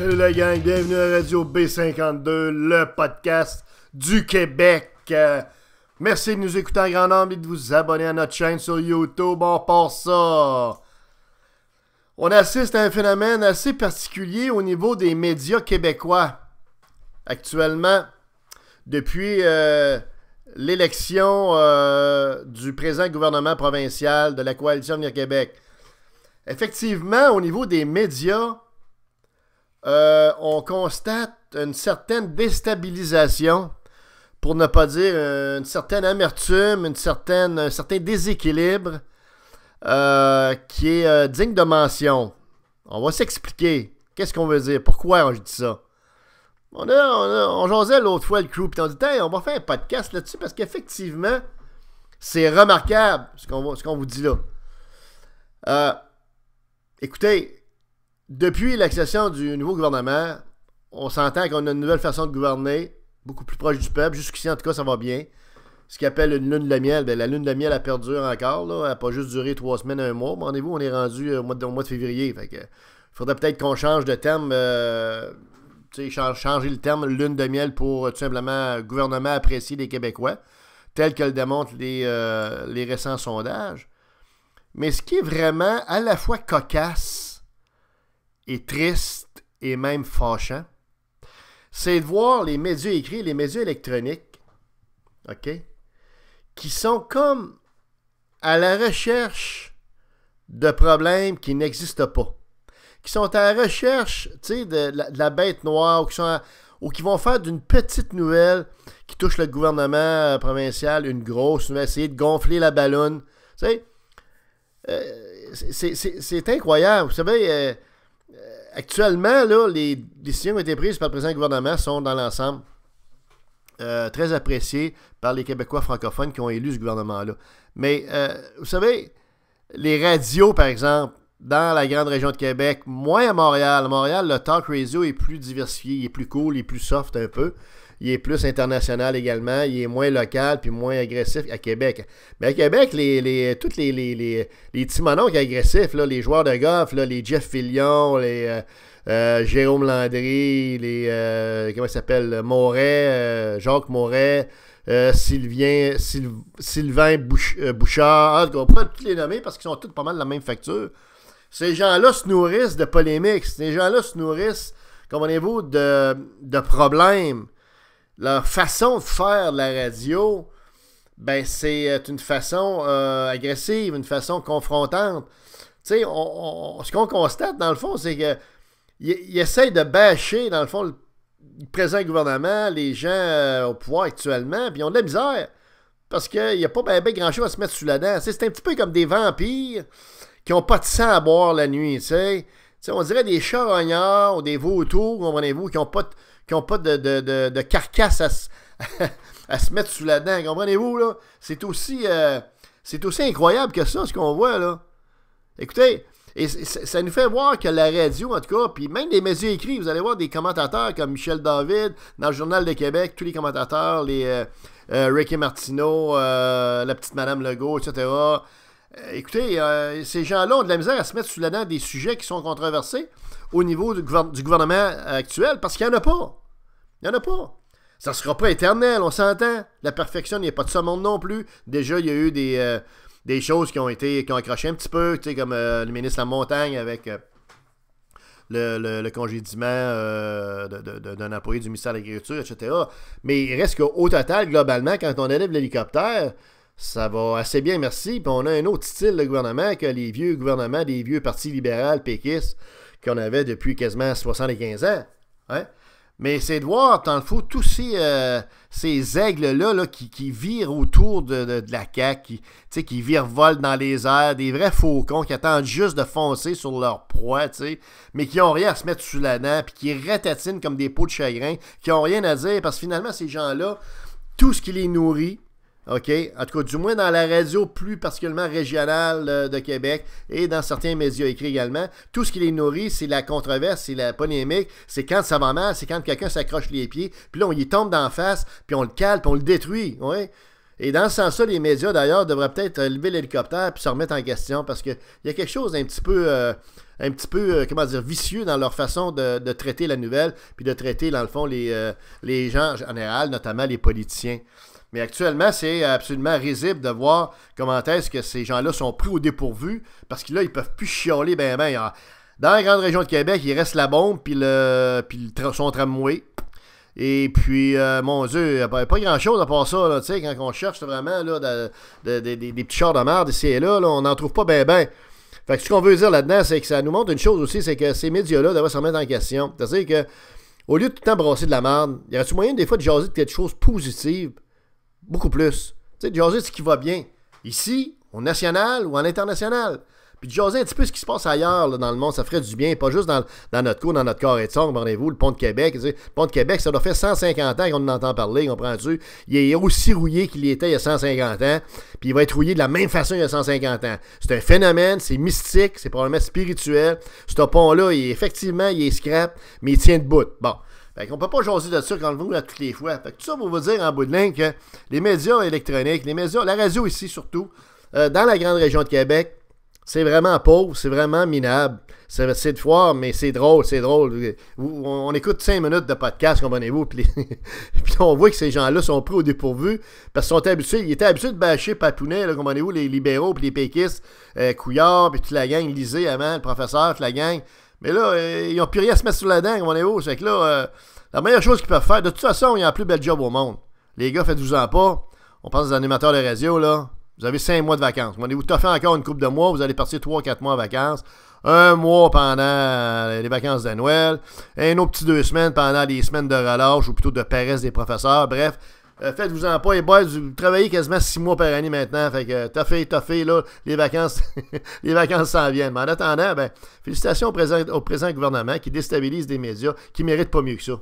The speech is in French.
Salut la gang, bienvenue à Radio B52, le podcast du Québec. Merci de nous écouter en grand nombre et de vous abonner à notre chaîne sur YouTube. On part ça. On assiste à un phénomène assez particulier au niveau des médias québécois. Actuellement, depuis l'élection du présent gouvernement provincial de la Coalition Avenir Québec. Effectivement, au niveau des médias, on constate une certaine déstabilisation, pour ne pas dire une certaine amertume, un certain déséquilibre qui est digne de mention. On va s'expliquer. Qu'est-ce qu'on veut dire? Pourquoi je dis ça? On jasait l'autre fois le crew, puis on dit « on va faire un podcast là-dessus parce qu'effectivement, c'est remarquable ce qu'on vous dit là. » Écoutez, depuis l'accession du nouveau gouvernement, on s'entend qu'on a une nouvelle façon de gouverner, beaucoup plus proche du peuple. Jusqu'ici, en tout cas, ça va bien. Ce qu'ils appelle une lune de miel, la lune de miel, elle perdure encore. Là. Elle n'a pas juste duré 3 semaines, 1 mois. Rendez-vous, on est rendu au mois de février. Fait que, faudrait peut-être qu'on change de terme, changer le terme lune de miel pour tout simplement gouvernement apprécié des Québécois, tel que le démontrent les récents sondages. Mais ce qui est vraiment à la fois cocasse et triste et même fâchant, c'est de voir les médias écrits, les médias électroniques, OK, qui sont comme à la recherche de problèmes qui n'existent pas, qui sont à la recherche, de la bête noire, ou qui vont faire d'une petite nouvelle qui touche le gouvernement provincial une grosse nouvelle, essayer de gonfler la balloune. Tu sais, c'est incroyable. Vous savez, actuellement, là, les décisions qui ont été prises par le président du gouvernement sont dans l'ensemble très appréciées par les Québécois francophones qui ont élu ce gouvernement-là. Mais, vous savez, les radios, par exemple, dans la grande région de Québec, moins à Montréal. À Montréal, le talk radio est plus diversifié, il est plus cool, il est plus soft un peu. Il est plus international également, il est moins local puis moins agressif à Québec. Mais à Québec, tous les petits mononcles agressifs, là, les joueurs de golf, là, les Jeff Fillion, les Jérôme Landry, les comment il s'appelle, Moret, Jacques Moret, Sylvain Bouchard, on pourrait tous les nommer parce qu'ils sont tous pas mal de la même facture. Ces gens-là se nourrissent de polémiques, ces gens-là se nourrissent, comprenez-vous, de problèmes. Leur façon de faire de la radio, ben c'est une façon agressive, une façon confrontante. Tu sais, ce qu'on constate, dans le fond, c'est qu'ils essayent de bâcher, dans le fond, le présent gouvernement, les gens au pouvoir actuellement, puis ils ont de la misère, parce qu'il n'y a pas ben grand-chose à se mettre sous la dent. C'est un petit peu comme des vampires qui n'ont pas de sang à boire la nuit, tu sais. On dirait des charognards ou des vautours, comprenez-vous, qui n'ont pas de carcasse à se mettre sous la dent, comprenez-vous, là? C'est aussi incroyable que ça, ce qu'on voit, là. Écoutez, et ça nous fait voir que la radio, en tout cas, puis même les médias écrits, vous allez voir des commentateurs comme Michel David, dans le Journal de Québec, tous les commentateurs, les Ricky Martineau, la petite Madame Legault, etc., écoutez, ces gens-là ont de la misère à se mettre sous la dent des sujets qui sont controversés au niveau du gouvernement actuel, parce qu'il n'y en a pas. Il n'y en a pas. Ça ne sera pas éternel, on s'entend. La perfection n'est pas de ce monde non plus. Déjà, il y a eu des choses qui ont accroché un petit peu, tu sais, comme le ministre Lamontagne avec le congédiement d'un employé du ministère de l'Agriculture, etc. Mais il reste qu'au total, globalement, quand on élève l'hélicoptère, ça va assez bien, merci. Puis on a un autre style de gouvernement que les vieux gouvernements des vieux partis libéraux, péquistes, qu'on avait depuis quasiment 75 ans. Hein? Mais c'est de voir, dans le fond, tous ces aigles-là là, qui virent autour de la CAQ, qui virevolent dans les airs, des vrais faucons qui attendent juste de foncer sur leur proie, mais qui n'ont rien à se mettre sous la dent, puis qui ratatinent comme des pots de chagrin, qui n'ont rien à dire, parce que finalement, ces gens-là, tout ce qui les nourrit, OK? En tout cas, du moins dans la radio plus particulièrement régionale de Québec et dans certains médias écrits également, tout ce qui les nourrit, c'est la controverse, c'est la polémique, c'est quand ça va mal, c'est quand quelqu'un s'accroche les pieds, puis là, on y tombe d'en face, puis on le cale, puis on le détruit, ouais? Et dans ce sens-là, les médias, d'ailleurs, devraient peut-être lever l'hélicoptère puis se remettre en question parce qu'il y a quelque chose d'un petit peu, comment dire, vicieux dans leur façon de traiter la nouvelle puis de traiter, dans le fond, les gens en général, notamment les politiciens. Mais actuellement, c'est absolument risible de voir comment est-ce que ces gens-là sont pris au dépourvu parce que là, ils peuvent plus chialer ben. Dans la grande région de Québec, il reste la bombe puis son tramway. Et puis, mon Dieu, il n'y a pas grand-chose à part ça, là, tu sais, quand on cherche vraiment là, des petits chars de merde ici et là, on n'en trouve pas ben. Fait que ce qu'on veut dire là-dedans, c'est que ça nous montre une chose aussi, c'est que ces médias-là devraient se remettre en question. C'est-à-dire que, au lieu de tout le temps brasser de la merde, il y aurait-tu moyen des fois de jaser de quelque chose de positif? Beaucoup plus. Tu sais, de jaser de ce qui va bien. Ici, au national ou en international. Puis de jaser un petit peu ce qui se passe ailleurs là, dans le monde, ça ferait du bien. Pas juste dans notre cour, dans notre carré de son, comprenez-vous, le pont de Québec. Le pont de Québec, ça doit faire 150 ans qu'on en entend parler, comprends-tu? Il est aussi rouillé qu'il était il y a 150 ans. Puis il va être rouillé de la même façon il y a 150 ans. C'est un phénomène, c'est mystique, c'est probablement spirituel. Ce pont-là, effectivement, il est scrap, mais il tient debout. Bon. Fait qu'on peut pas jaser de ça quand vous à toutes les fois. Fait que tout ça pour vous dire en bout de ligne que les médias électroniques, les médias, la radio ici surtout, dans la grande région de Québec, c'est vraiment pauvre, c'est vraiment minable. C'est de foire, mais c'est drôle. On écoute 5 minutes de podcast, comprenez-vous, puis on voit que ces gens-là sont pris au dépourvu parce qu'ils étaient habitués de bâcher Papounet, là, comprenez-vous, les libéraux, puis les péquistes, Couillard, puis toute la gang, Lisée avant, le professeur, toute la gang. Mais là, ils n'ont plus rien à se mettre sur la dent, comprenez-vous. C'est que là, la meilleure chose qu'ils peuvent faire, de toute façon, ils ont la plus belle job au monde. Les gars, faites-vous-en pas. On pense aux animateurs de radio, là. Vous avez 5 mois de vacances. Comprenez-vous, t'as fait encore une couple de mois, vous allez partir 3-4 mois en vacances. Un mois pendant les vacances de Noël. Un autre petit 2 semaines pendant les semaines de relâche, ou plutôt de paresse des professeurs. Bref. Faites-vous-en pas, et boys, vous travaillez quasiment 6 mois par année maintenant, fait que t'as fait, là, les vacances les vacances s'en viennent. Mais en attendant, félicitations au présent gouvernement qui déstabilise des médias qui méritent pas mieux que ça.